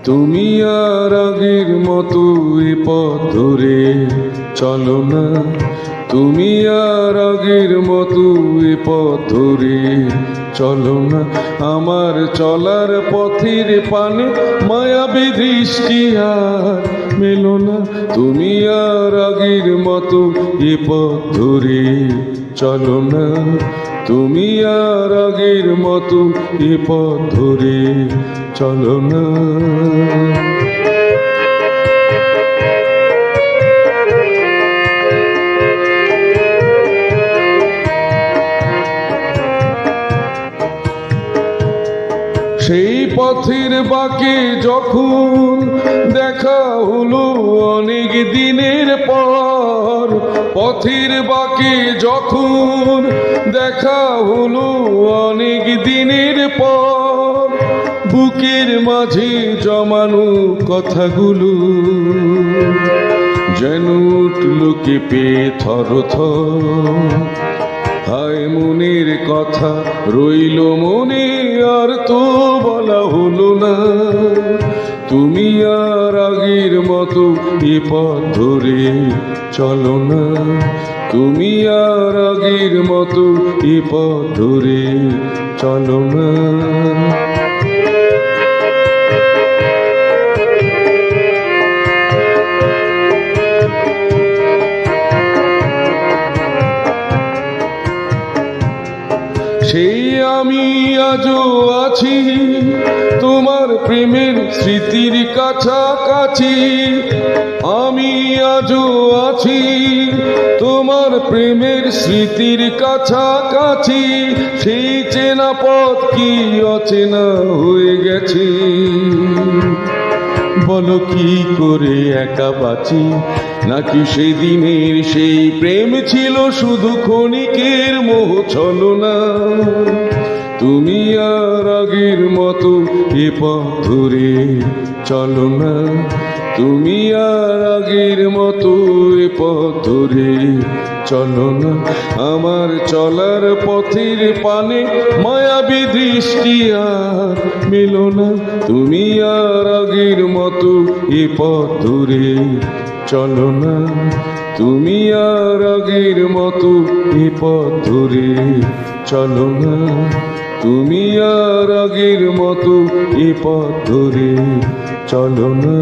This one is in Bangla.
তুমি আর আগের মতো এ পথ ধরে চলো না, তুমি আর আগের মতো এ পথ ধরে চলো না। আমার চলার পথের পানে মায়াবী দৃষ্টি আর মেলো না। তুমি আর আগের মতো এ পথ ধরে চলো না, তুমি আর আগের মতো এ পথ ধরে চলো না। সেই পথের বাঁকে যখন দেখা হলো অনেক দিনের পর, পথের বাঁকে যখন দেখা হলো অনেক দিনের পর, বুকের মাঝে জমানো কথাগুলো যেন উঠল কেঁপে থরথর। হায় মনের কথা রইল মনে আর তো বলা হলো না। তুমি আর আগের মতো এ পথ ধরে চলো না, তুমি আর আগের মতো এ পথ ধরে চলো না। সেই আমি আজও আছি তোমার প্রেমের স্মৃতির কাছাকাছি, আমি আজও আছি তোমার প্রেমের স্মৃতির কাছাকাছি। সেই চেনা পথ কি অচেনা হয়ে গেছে, বলো কি করে একা বাঁচি? নাকি সেদিনের সেই প্রেম ছিল শুধু ক্ষণিকের মোহ ছলনা? তুমি আর আগের মতো এ পথ ধরে চলো না, তুমি আর আগের মতো এ পথ ধরে চলো না। আমার চলার পথের পানে মায়াবী দৃষ্টি আর মেলো না। তুমি আর আগের মতো এ পথ ধরে চলো না, তুমি আর আগের মতো এ পথ ধরে চলো না, তুমি আর আগের মতো এ পথ ধরে চলো না।